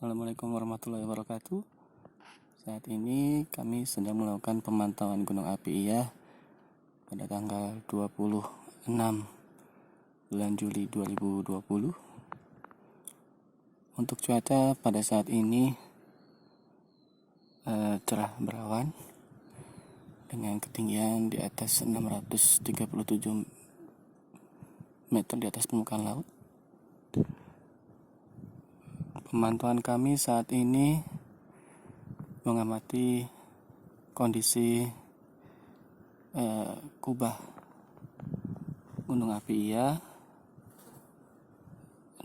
Assalamualaikum warahmatullahi wabarakatuh. Saat ini kami sedang melakukan pemantauan Gunung Api Iyah pada tanggal 26 bulan Juli 2020. Untuk cuaca pada saat ini cerah berawan dengan ketinggian di atas 637 meter di atas permukaan laut. Pemantauan kami saat ini mengamati kondisi kubah Gunung Api Iyah,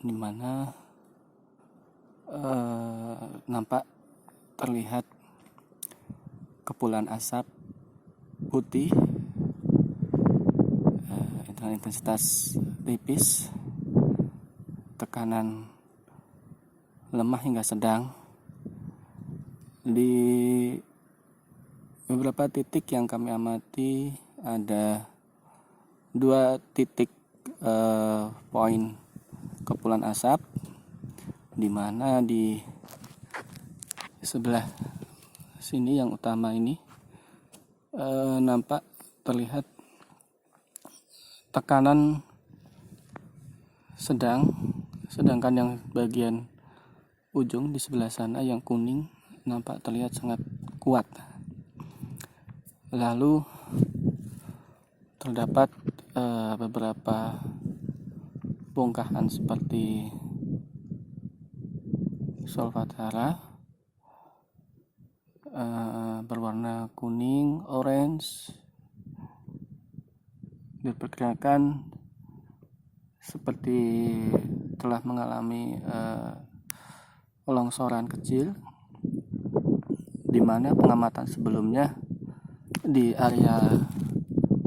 di mana nampak terlihat kepulan asap putih dengan intensitas tipis, tekanan lemah hingga sedang. Di beberapa titik yang kami amati ada 2 titik poin kepulan asap, di mana di sebelah sini yang utama ini nampak terlihat tekanan sedang, sedangkan yang bagian ujung di sebelah sana yang kuning nampak terlihat sangat kuat. Lalu terdapat beberapa bongkahan seperti solvatara berwarna kuning, orange, diperkirakan seperti telah mengalami longsoran kecil, di mana pengamatan sebelumnya di area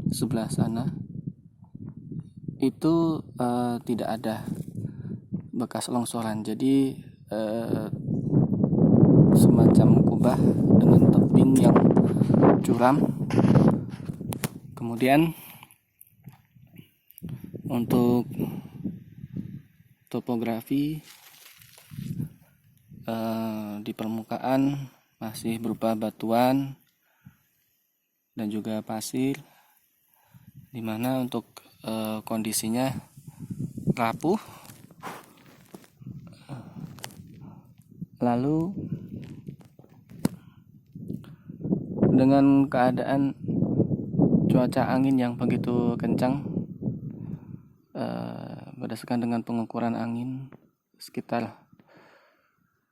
sebelah sana itu tidak ada bekas longsoran. Jadi semacam kubah dengan tebing yang curam. Kemudian untuk topografi di permukaan masih berupa batuan dan juga pasir, di mana untuk kondisinya rapuh. Lalu dengan keadaan cuaca angin yang begitu kencang, berdasarkan dengan pengukuran angin sekitar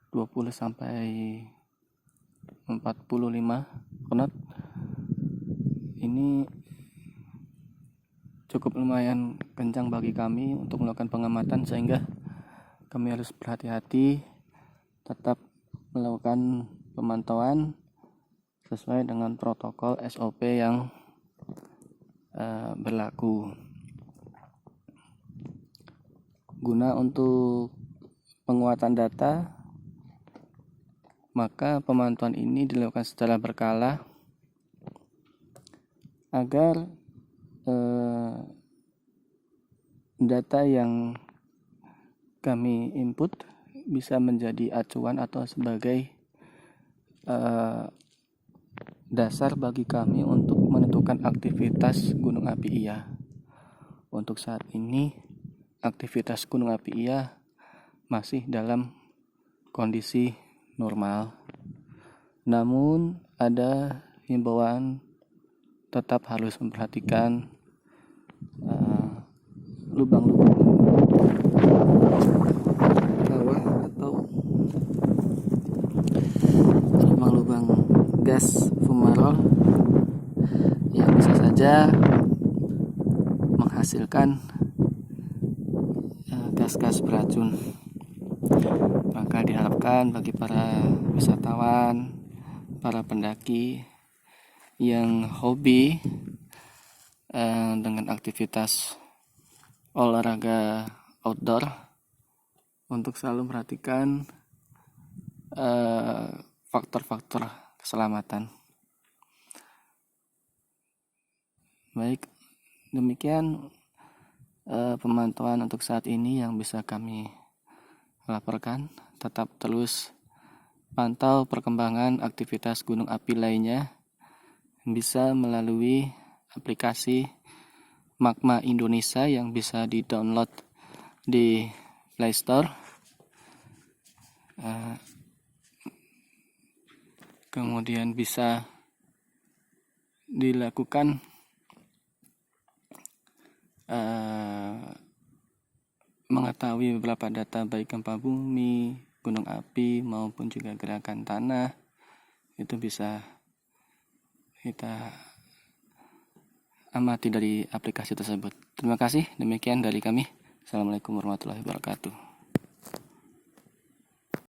20 sampai 45 knot, ini cukup lumayan kencang bagi kami untuk melakukan pengamatan, sehingga kami harus berhati-hati tetap melakukan pemantauan sesuai dengan protokol SOP yang berlaku. Guna untuk penguatan data, maka pemantauan ini dilakukan secara berkala agar data yang kami input bisa menjadi acuan atau sebagai dasar bagi kami untuk menentukan aktivitas Gunung Api Iyah. Untuk saat ini aktivitas Gunung Api Iyah masih dalam kondisi normal, namun ada himbauan tetap harus memperhatikan lubang-lubang bawah atau lubang-lubang gas fumarol yang bisa saja menghasilkan gas-gas beracun. Maka diharapkan bagi para wisatawan, para pendaki yang hobi dengan aktivitas olahraga outdoor untuk selalu memperhatikan faktor-faktor keselamatan. Baik, demikian pemantauan untuk saat ini yang bisa kami laporkan. tetap terus pantau perkembangan aktivitas gunung api lainnya bisa melalui aplikasi Magma Indonesia yang bisa di-download di Play Store. Kemudian bisa dilakukan mengetahui beberapa data baik gempa bumi, gunung api maupun juga gerakan tanah. Itu bisa kita amati dari aplikasi tersebut. Terima kasih, demikian dari kami. Assalamualaikum warahmatullahi wabarakatuh.